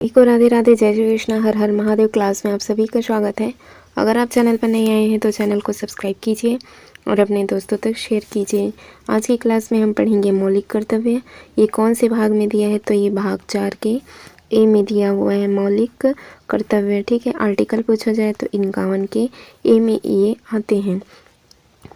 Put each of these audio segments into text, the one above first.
एक और राधे राधे, जय श्री कृष्णा, हर हर महादेव। क्लास में आप सभी का स्वागत है। अगर आप चैनल पर नए आए हैं तो चैनल को सब्सक्राइब कीजिए और अपने दोस्तों तक शेयर कीजिए। आज की क्लास में हम पढ़ेंगे मौलिक कर्तव्य। ये कौन से भाग में दिया है? तो ये भाग 4 के ए में दिया हुआ है मौलिक कर्तव्य। ठीक है, आर्टिकल पूछा जाए तो 51 के ए में ये आते हैं।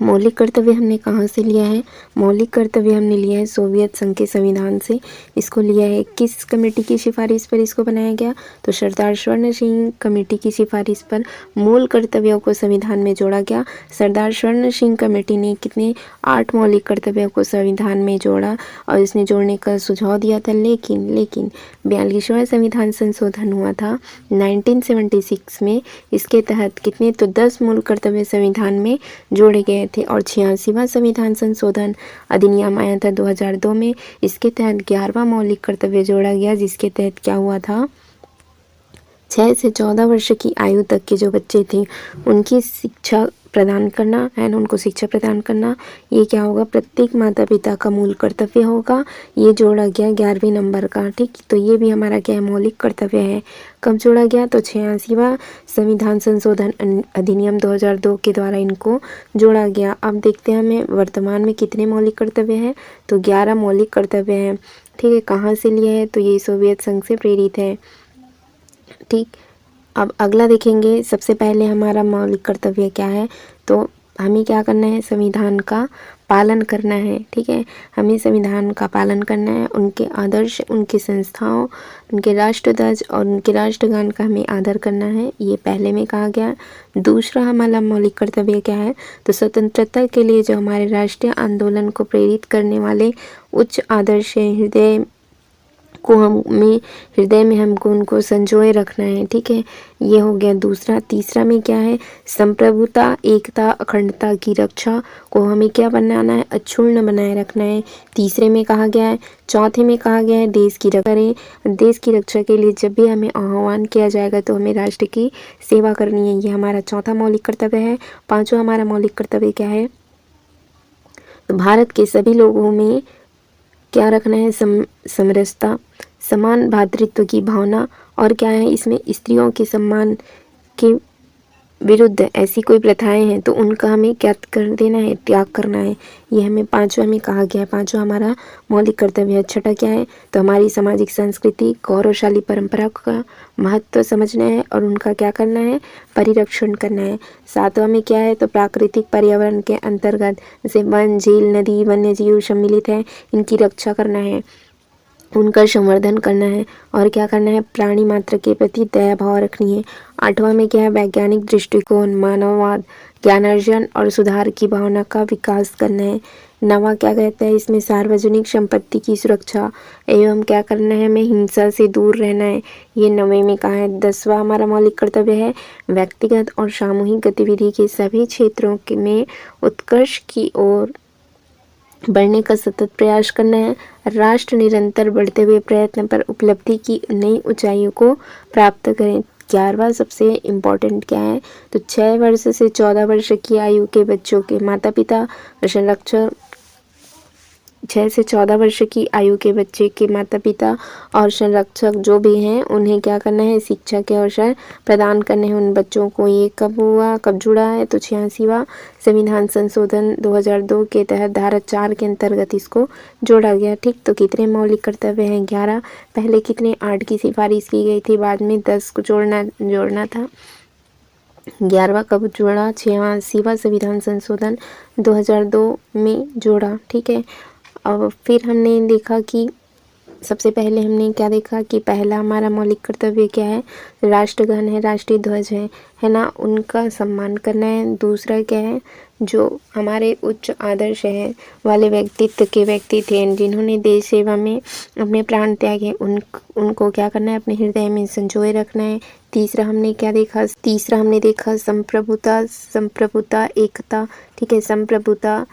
मौलिक कर्तव्य हमने कहाँ से लिया है? मौलिक कर्तव्य हमने लिया है सोवियत संघ के संविधान से। इसको लिया है किस कमेटी की सिफारिश पर इसको बनाया गया? तो सरदार स्वर्ण सिंह कमेटी की सिफारिश पर मूल कर्तव्यों को संविधान में जोड़ा गया। सरदार स्वर्ण सिंह कमेटी ने कितने 8 मौलिक कर्तव्यों को संविधान में जोड़ा और इसने जोड़ने का सुझाव दिया था। लेकिन 42वां संविधान संशोधन हुआ था 1976 में। इसके तहत कितने? तो 10 मूल कर्तव्य संविधान में जोड़े गए थे और 86वां संविधान संशोधन अधिनियम आया था 2002 में। इसके तहत 11वां मौलिक कर्तव्य जोड़ा गया, जिसके तहत क्या हुआ था? 6 से 14 वर्ष की आयु तक के जो बच्चे थे उनकी शिक्षा प्रदान करना है ना, उनको शिक्षा प्रदान करना, ये क्या होगा? प्रत्येक माता पिता का मूल कर्तव्य होगा। ये जोड़ा गया 11वें नंबर का। ठीक, तो ये भी हमारा क्या है? मौलिक कर्तव्य है। कब जोड़ा गया? तो 86वां संविधान संशोधन अधिनियम 2002 के द्वारा इनको जोड़ा गया। अब देखते हैं हमें वर्तमान में कितने मौलिक कर्तव्य हैं। तो 11 मौलिक कर्तव्य हैं। ठीक है, कहाँ से लिया है? तो ये सोवियत संघ से प्रेरित है। ठीक, अब अगला देखेंगे। सबसे पहले हमारा मौलिक कर्तव्य क्या है? तो हमें क्या करना है? संविधान का पालन करना है। ठीक है, हमें संविधान का पालन करना है। उनके आदर्श, उनकी संस्थाओं, उनके राष्ट्रध्वज और उनके राष्ट्रगान का हमें आदर करना है। ये पहले में कहा गया। दूसरा हमारा मौलिक कर्तव्य क्या है? तो स्वतंत्रता के लिए जो हमारे राष्ट्रीय आंदोलन को प्रेरित करने वाले उच्च आदर्श हृदय में हमको उनको संजोए रखना है। ठीक है, ये हो गया दूसरा। तीसरा में क्या है? संप्रभुता, एकता, अखंडता की रक्षा को हमें क्या बनाना है? अक्षुण्ण बनाए रखना है। तीसरे में कहा गया है। चौथे में कहा गया है देश की रक्षा करें। देश की रक्षा के लिए जब भी हमें आह्वान किया जाएगा तो हमें राष्ट्र की सेवा करनी है। ये हमारा चौथा मौलिक कर्तव्य है। पांचवा हमारा मौलिक कर्तव्य क्या है? तो भारत के सभी लोगों में क्या रखना है? समरसता, समान भातृत्व की भावना। और क्या है इसमें? स्त्रियों के सम्मान के विरुद्ध ऐसी कोई प्रथाएं हैं तो उनका हमें क्या कर देना है? त्याग करना है। ये हमें पांचवा में कहा गया है। पांचवा हमारा मौलिक कर्तव्य है। छठा क्या है? तो हमारी सामाजिक संस्कृति, गौरवशाली परंपरा का महत्व समझना है और उनका क्या करना है? परिरक्षण करना है। सातवां में क्या है? तो प्राकृतिक पर्यावरण के अंतर्गत जैसे वन, झील, नदी, वन्य जीव सम्मिलित है, इनकी रक्षा करना है, उनका संवर्धन करना है। और क्या करना है? प्राणी मात्र के प्रति दया भाव रखनी है। आठवां में क्या है? वैज्ञानिक दृष्टिकोण, मानववाद, ज्ञानार्जन और सुधार की भावना का विकास करना है। नवा क्या कहता है इसमें? सार्वजनिक संपत्ति की सुरक्षा एवं क्या करना है? हमें हिंसा से दूर रहना है। ये 9वें में कहा है। 10वां हमारा मौलिक कर्तव्य है व्यक्तिगत और सामूहिक गतिविधि के सभी क्षेत्रों में उत्कर्ष की ओर बढ़ने का सतत प्रयास करना है। राष्ट्र निरंतर बढ़ते हुए प्रयत्न पर उपलब्धि की नई ऊंचाइयों को प्राप्त करें। 11वां सबसे इम्पोर्टेंट क्या है? तो 6 वर्ष से 14 वर्ष की आयु के बच्चों के माता पिता संरक्षण, 6 से 14 वर्ष की आयु के बच्चे के माता पिता और संरक्षक जो भी हैं उन्हें क्या करना है? शिक्षा के अवसर प्रदान करने हैं उन बच्चों को। ये कब हुआ, कब जुड़ा है? तो 86वां संविधान संशोधन 2002 के तहत धारा 4 के अंतर्गत इसको जोड़ा गया। ठीक, तो कितने मौलिक कर्तव्य हैं? 11। पहले कितने? 8 की सिफारिश की गई थी, बाद में 10 को जोड़ना था। 11वां कब जोड़ा? 86वां संविधान संशोधन 2002 में जोड़ा। ठीक है, अब फिर हमने देखा कि सबसे पहले हमने क्या देखा कि पहला हमारा मौलिक कर्तव्य क्या है? राष्ट्रगान है, राष्ट्रीय ध्वज है ना, उनका सम्मान करना है। दूसरा क्या है? जो हमारे उच्च आदर्श है वाले व्यक्तित्व के व्यक्ति थे जिन्होंने देश सेवा में अपने प्राण त्यागे, उनको क्या करना है? अपने हृदय में संजोए रखना है। तीसरा हमने क्या देखा? तीसरा हमने देखा संप्रभुता, एकता। ठीक है, संप्रभुता,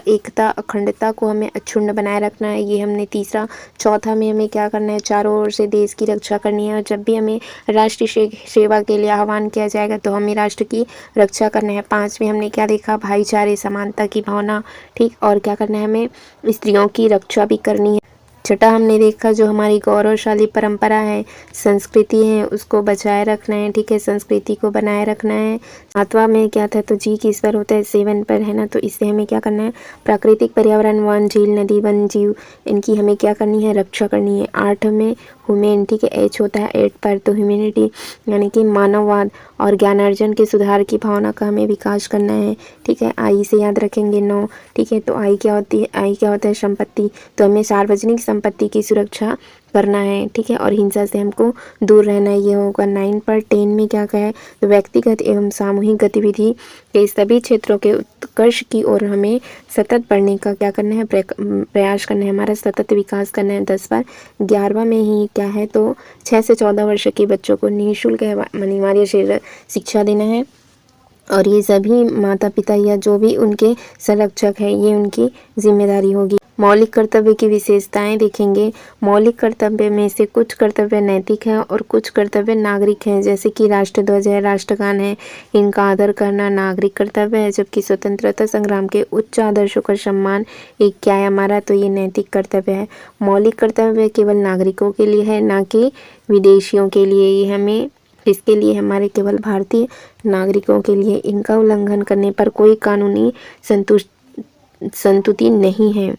एकता, अखंडता को हमें अक्षुण्ण बनाए रखना है। ये हमने तीसरा। चौथा में हमें क्या करना है? चारों ओर से देश की रक्षा करनी है और जब भी हमें राष्ट्रीय सेवा के लिए आह्वान किया जाएगा तो हमें राष्ट्र की रक्षा करना है। 5 में हमने क्या देखा? भाईचारे, समानता की भावना। ठीक, और क्या करना है? हमें स्त्रियों की रक्षा भी करनी है। छठा हमने देखा जो हमारी गौरवशाली परंपरा है, संस्कृति है, उसको बचाए रखना है, ठीक है, संस्कृति को बनाए रखना है। सातवां में क्या था, तो जी किस पर होता है, सेवन पर, है ना। तो इससे हमें क्या करना है, प्राकृतिक पर्यावरण, वन, झील, नदी, वन जीव, इनकी हमें क्या करनी है, रक्षा करनी है। आठ में ह्यूमेन, ठीक है, एच होता है एट पर, तो ह्यूमैनिटी यानी कि मानववाद और ज्ञानार्जन के सुधार की भावना का हमें विकास करना है, ठीक है। आई से याद रखेंगे 9, ठीक है। तो आई क्या होती है, आई क्या होता है, संपत्ति, तो हमें सार्वजनिक संपत्ति की सुरक्षा करना है, ठीक है, और हिंसा से हमको दूर रहना है, ये होगा 9 पर। 10 में क्या कहा, तो व्यक्तिगत एवं सामूहिक गतिविधि के सभी क्षेत्रों के उत्कर्ष की ओर हमें सतत बढ़ने का क्या करना है, प्रयास करना है, हमारा सतत विकास करना है। 10 पर। 11वां में ही क्या है, तो 6 से 14 वर्ष के बच्चों को निःशुल्क अनिवार्य शिक्षा देना है, और ये सभी माता पिता या जो भी उनके संरक्षक है, ये उनकी जिम्मेदारी होगी। मौलिक कर्तव्य की विशेषताएं देखेंगे। मौलिक कर्तव्य में से कुछ कर्तव्य नैतिक हैं और कुछ कर्तव्य नागरिक हैं, जैसे कि राष्ट्रध्वज है, राष्ट्रगान है, इनका आदर करना नागरिक कर्तव्य है, जबकि स्वतंत्रता संग्राम के उच्च आदर्शों का सम्मान एक क्या है हमारा, तो ये नैतिक कर्तव्य है। मौलिक कर्तव्य केवल नागरिकों के लिए है, ना कि विदेशियों के लिए। ये हमें इसके लिए हमारे केवल भारतीय नागरिकों के लिए, इनका उल्लंघन करने पर कोई कानूनी संतुति नहीं है,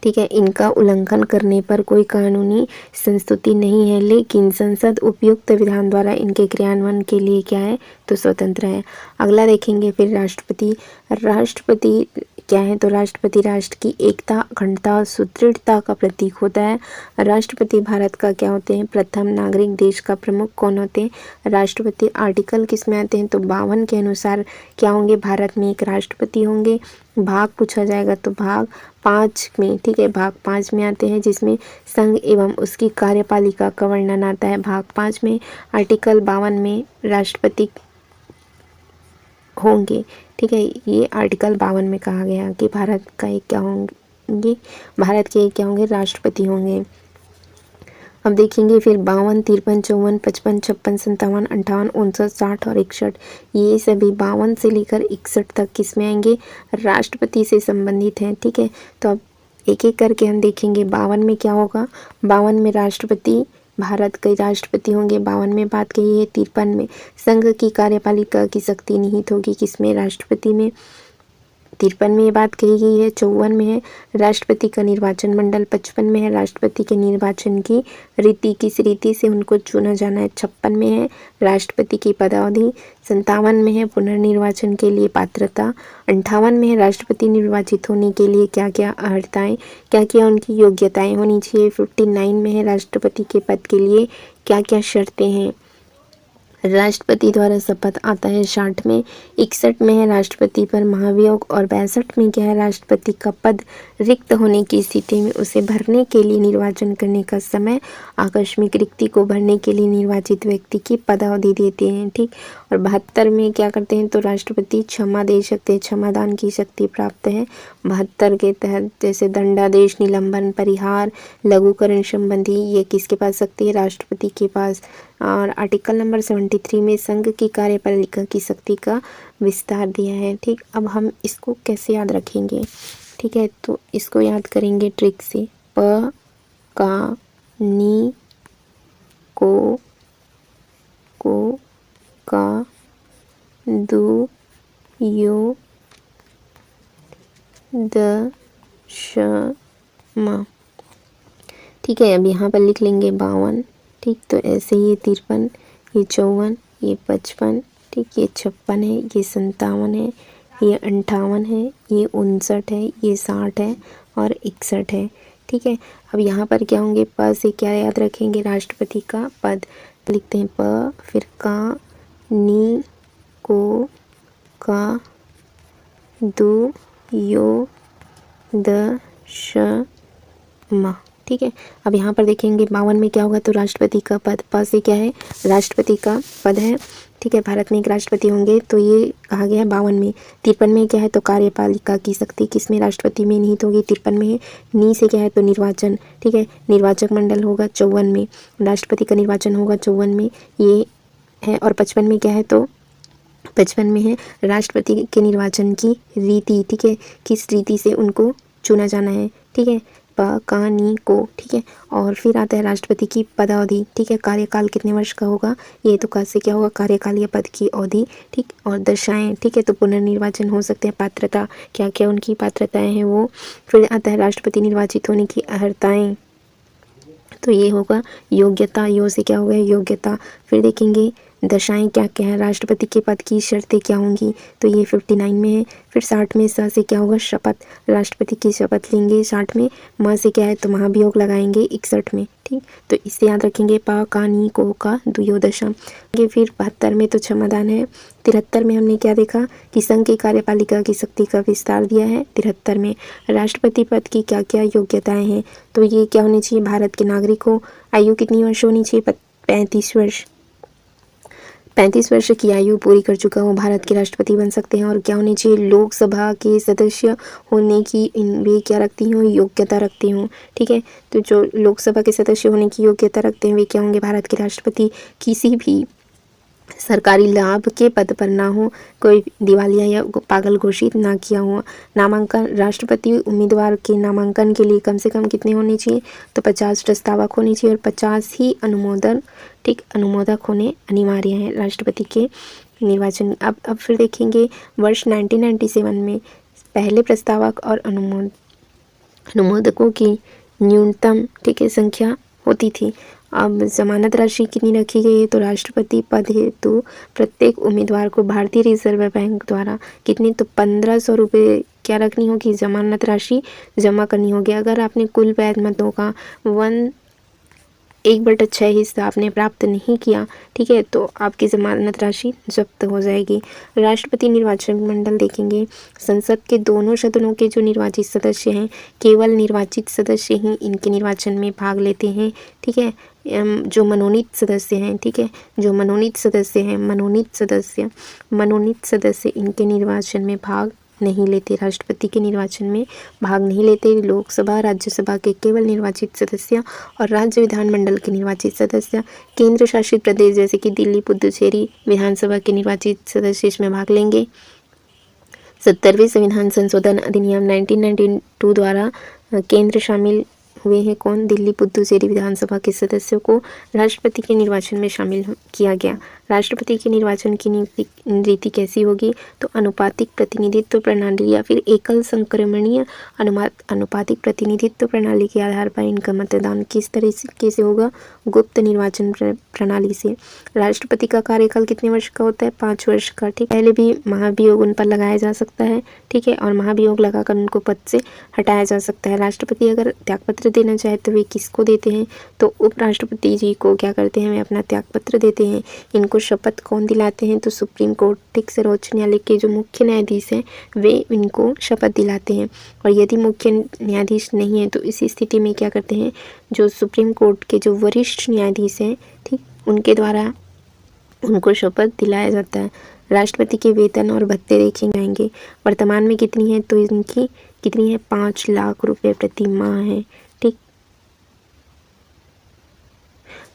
ठीक है। इनका उल्लंघन करने पर कोई कानूनी संस्तुति नहीं है, लेकिन संसद उपयुक्त विधान द्वारा इनके क्रियान्वयन के लिए क्या है, तो स्वतंत्र है। अगला देखेंगे फिर राष्ट्रपति। राष्ट्रपति क्या है, तो राष्ट्रपति राष्ट्र की एकता, अखंडता, सुदृढ़ता का प्रतीक होता है। राष्ट्रपति भारत का क्या होते हैं, प्रथम नागरिक। देश का प्रमुख कौन होते हैं, राष्ट्रपति। आर्टिकल किस में आते हैं, तो 52 के अनुसार क्या होंगे, भारत में एक राष्ट्रपति होंगे। भाग पूछा जाएगा तो भाग 5 में, ठीक है, भाग 5 में आते हैं, जिसमें संघ एवं उसकी कार्यपालिका का वर्णन आता है भाग 5 में। आर्टिकल 52 में राष्ट्रपति होंगे, ठीक है। ये आर्टिकल 52 में कहा गया कि भारत का एक क्या होंगे, भारत के क्या होंगे, राष्ट्रपति होंगे। अब देखेंगे फिर 52, 53, 54, 55, 56, 57, 58, 59, 60 और 61, ये सभी 52 से लेकर 61 तक किस में आएंगे, राष्ट्रपति से संबंधित हैं, ठीक है। तो अब एक एक करके हम देखेंगे। 52 में क्या होगा, 52 में राष्ट्रपति भारत के राष्ट्रपति होंगे। 52 में बात कही है। 53 में संघ की कार्यपालिका की शक्ति निहित होगी किसमें, राष्ट्रपति में। 53 में ये बात कही गई है। 54 में है राष्ट्रपति का निर्वाचन मंडल। 55 में है राष्ट्रपति के निर्वाचन की रीति, किस रीति से उनको चुना जाना है। 56 में है राष्ट्रपति की पदावधि। 57 में है पुनर्निर्वाचन के लिए पात्रता। 58 में है राष्ट्रपति निर्वाचित होने के लिए क्या क्या अर्हताएं, क्या क्या उनकी योग्यताएं होनी चाहिए। 59 में है राष्ट्रपति के पद के लिए क्या क्या शर्तें हैं, राष्ट्रपति द्वारा शपथ आता है। 60 में। 61 में है राष्ट्रपति पर महाभियोग, और 62 में क्या है, राष्ट्रपति का पद रिक्त होने की स्थिति में उसे भरने के लिए निर्वाचन करने का समय आकस्मिक रिक्ति को भरने के लिए निर्वाचित व्यक्ति की पदावधि देते हैं, ठीक। और 72 में क्या करते हैं, तो राष्ट्रपति क्षमा दे सकते हैं, क्षमादान की शक्ति प्राप्त है। 72 के तहत जैसे दंडादेश, निलंबन, परिहार, लघुकरण संबंधी, ये किसके पास शक्ति है, राष्ट्रपति के पास। और आर्टिकल नंबर 73 में संघ की कार्यपालिका की शक्ति का विस्तार दिया है, ठीक। अब हम इसको कैसे याद रखेंगे, ठीक है, तो इसको याद करेंगे ट्रिक से। प, का, नी, को, का, दु, यो, द, श, म, ठीक है। अब यहाँ पर लिख लेंगे 52, ठीक। तो ऐसे ये 53, ये 54, ये 55, ठीक, ये 56 है, ये 57 है, ये 58 है, ये 59 है, ये 60 है और 61 है, ठीक है। अब यहाँ पर क्या होंगे, प से क्या याद रखेंगे, राष्ट्रपति का पद। लिखते हैं प, फिर का, नी, को, का, दु, यो, द, श, म, ठीक है। अब यहाँ पर देखेंगे 52 में क्या होगा, तो राष्ट्रपति का पद। प से क्या है, राष्ट्रपति का पद है, ठीक है। भारत में एक राष्ट्रपति होंगे, तो ये कहा गया है 52 में। 53 में क्या है, तो कार्यपालिका की शक्ति किसमें, राष्ट्रपति में निहित होगी। 53 में है। नी से क्या है, तो निर्वाचन, ठीक है, निर्वाचक मंडल होगा। 54 में राष्ट्रपति का निर्वाचन होगा, 54 में ये है। और 55 में क्या है, तो 55 में है राष्ट्रपति के निर्वाचन की रीति, ठीक है, किस रीति से उनको चुना जाना है, ठीक है। प का नी को, ठीक है। और फिर आता है राष्ट्रपति की पदावधि, ठीक है, कार्यकाल कितने वर्ष का होगा, ये तो कैसे क्या होगा, कार्यकाल या पद की अवधि, ठीक। और दशाएं, ठीक है, तो पुनर्निर्वाचन हो सकते हैं, पात्रता क्या क्या उनकी पात्रताएं हैं वो। फिर आता है राष्ट्रपति निर्वाचित होने की अर्हताएं, तो ये होगा योग्यता, यो से क्या होगा योग्यता। फिर देखेंगे दशाएं क्या क्या है, राष्ट्रपति के पद की शर्तें क्या होंगी, तो ये 59 में है। फिर 60 में स से क्या होगा शपथ, राष्ट्रपति की शपथ लेंगे 60 में। म से क्या है तो महाभियोग लगाएंगे 61 में, ठीक। तो इससे याद रखेंगे प का नी को का द्वयोदशा। फिर 72 में तो क्षमादान है। 73 में हमने क्या देखा कि संघ की कार्यपालिका की शक्ति का विस्तार दिया है। 73 में राष्ट्रपति पद की क्या क्या योग्यताएं हैं, तो ये क्या होनी चाहिए, भारत के नागरिक हो, आयु कितनी वर्ष होनी चाहिए, 35 वर्ष, 35 वर्ष की आयु पूरी कर चुका हो भारत के राष्ट्रपति बन सकते हैं। और क्या होनी चाहिए, लोकसभा के सदस्य होने की वे क्या रखती हों, योग्यता रखती हों, ठीक है। तो जो लोकसभा के सदस्य होने की योग्यता रखते हैं वे क्या होंगे, भारत के राष्ट्रपति किसी भी सरकारी लाभ के पद पर ना हो, कोई दिवालिया या पागल घोषित ना किया हुआ। नामांकन, राष्ट्रपति उम्मीदवार के नामांकन के लिए कम से कम कितने होने चाहिए, तो 50 प्रस्तावक होने चाहिए और 50 ही अनुमोदन, ठीक, अनुमोदक होने अनिवार्य हैं राष्ट्रपति के निर्वाचन। अब फिर देखेंगे वर्ष 1997 में पहले प्रस्तावक और अनुमोदकों की न्यूनतम, ठीक है, संख्या होती थी। अब जमानत राशि कितनी रखी गई है, तो राष्ट्रपति पद हेतु प्रत्येक उम्मीदवार को भारतीय रिजर्व बैंक द्वारा कितनी, तो 1500 रुपये क्या रखनी होगी, जमानत राशि जमा करनी होगी। अगर आपने कुल वैध मतों का 1/6 हिस्सा आपने प्राप्त नहीं किया, ठीक है, तो आपकी जमानत राशि जब्त हो जाएगी। राष्ट्रपति निर्वाचन मंडल देखेंगे, संसद के दोनों सदनों के जो निर्वाचित सदस्य हैं, केवल निर्वाचित सदस्य ही इनके निर्वाचन में भाग लेते हैं, ठीक है। जो मनोनीत सदस्य हैं, ठीक है, जो मनोनीत सदस्य हैं, मनोनीत सदस्य इनके निर्वाचन में भाग नहीं लेते, राष्ट्रपति के निर्वाचन में भाग नहीं लेते। लोकसभा राज्यसभा के केवल निर्वाचित सदस्य और राज्य विधानमंडल के निर्वाचित सदस्य, केंद्र शासित प्रदेश जैसे कि दिल्ली, पुडुचेरी विधानसभा के निर्वाचित सदस्य इसमें भाग लेंगे। 70वें संविधान संशोधन अधिनियम 1992 द्वारा केंद्र शामिल हुए हैं कौन, दिल्ली, पुडुचेरी विधानसभा के सदस्यों को राष्ट्रपति के निर्वाचन में शामिल किया गया। राष्ट्रपति के निर्वाचन की नीति कैसी होगी, तो अनुपातिक प्रतिनिधित्व प्रणाली या फिर एकल संक्रमणीय अनुपातिक प्रतिनिधित्व प्रणाली के आधार पर इनका मतदान किस तरीके से होगा, गुप्त निर्वाचन प्रणाली से। राष्ट्रपति का कार्यकाल कितने वर्ष का होता है, 5 वर्ष का, ठीक। पहले भी महाभियोग उन पर लगाया जा सकता है, ठीक है, और महाभियोग लगाकर उनको पद से हटाया जा सकता है। राष्ट्रपति अगर त्यागपत्र देना चाहे तो वे किसको देते हैं, तो उपराष्ट्रपति जी को क्या करते हैं, वे अपना त्यागपत्र देते हैं। इनको शपथ कौन दिलाते हैं, तो सुप्रीम कोर्ट, ठीक, सर्वोच्च न्यायालय के जो मुख्य न्यायाधीश हैं वे इनको शपथ दिलाते हैं। और यदि मुख्य न्यायाधीश नहीं है तो इस स्थिति में क्या करते हैं, जो सुप्रीम कोर्ट के जो वरिष्ठ न्यायाधीश हैं, ठीक, उनके द्वारा उनको शपथ दिलाया जाता है। राष्ट्रपति के वेतन और भत्ते देखे जाएंगे, वर्तमान में कितनी है, तो इनकी कितनी है, 5 लाख रुपए प्रति माह है, ठीक,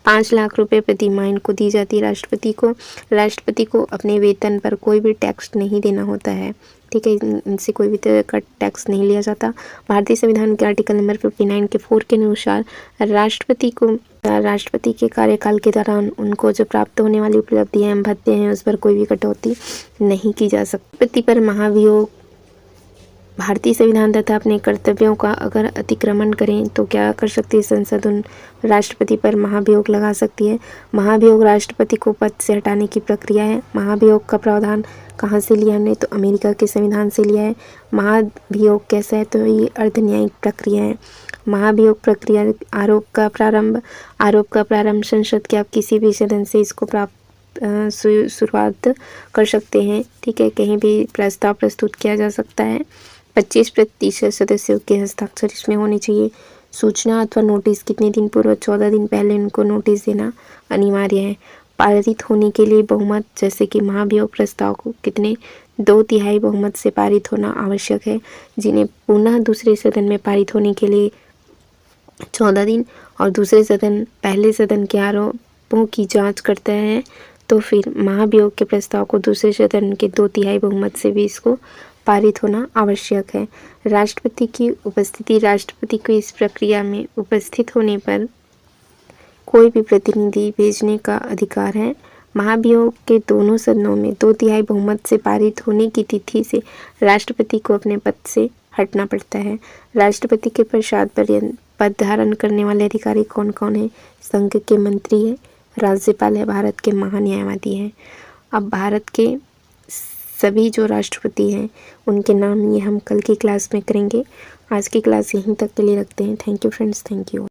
5 लाख रुपए प्रति माह इनको दी जाती है राष्ट्रपति को। राष्ट्रपति को अपने वेतन पर कोई भी टैक्स नहीं देना होता है, ठीक है, इनसे कोई भी तरह का टैक्स नहीं लिया जाता। भारतीय संविधान के आर्टिकल नंबर 59 के 4 के अनुसार राष्ट्रपति के कार्यकाल के दौरान उनको जो प्राप्त होने वाली उपलब्धियां एवं भत्ते हैं उस पर कोई भी कटौती नहीं की जा सकती। राष्ट्रपति पर महाभियोग, भारतीय संविधान तथा अपने कर्तव्यों का अगर अतिक्रमण करें तो क्या कर सकती है संसद, उन राष्ट्रपति पर महाभियोग लगा सकती है। महाभियोग राष्ट्रपति को पद से हटाने की प्रक्रिया है। महाभियोग का प्रावधान कहाँ से लिया हमने, तो अमेरिका के संविधान से लिया है। महाभियोग कैसा है, तो ये अर्धन्यायिक प्रक्रिया है। महाभियोग प्रक्रिया, आरोप का प्रारंभ संसद के आप किसी भी सदन से इसको शुरुआत कर सकते हैं, ठीक है, कहीं भी प्रस्ताव प्रस्तुत किया जा सकता है। 25% सदस्यों के हस्ताक्षर इसमें होने चाहिए। सूचना अथवा नोटिस कितने दिन पूर्व, 14 दिन पहले उनको नोटिस देना अनिवार्य है। पारित होने के लिए बहुमत, जैसे कि महाभियोग प्रस्ताव को कितने 2/3 बहुमत से पारित होना आवश्यक है, जिन्हें पुनः दूसरे सदन में पारित होने के लिए 14 दिन, और दूसरे सदन पहले सदन के आरोपों की जांच करता है तो फिर महाभियोग के प्रस्ताव को दूसरे सदन के 2/3 बहुमत से भी इसको पारित होना आवश्यक है। राष्ट्रपति की उपस्थिति, राष्ट्रपति को इस प्रक्रिया में उपस्थित होने पर कोई भी प्रतिनिधि भेजने का अधिकार है। महाभियोग के दोनों सदनों में 2/3 बहुमत से पारित होने की तिथि से राष्ट्रपति को अपने पद से हटना पड़ता है। राष्ट्रपति के पद धारण करने वाले अधिकारी कौन कौन है? संघ के मंत्री है, राज्यपाल है, भारत के महान्यायवादी हैं। अब भारत के सभी जो राष्ट्रपति हैं उनके नाम ये हम कल की क्लास में करेंगे। आज की क्लास यहीं तक के लिए रखते हैं। Thank you friends, thank you.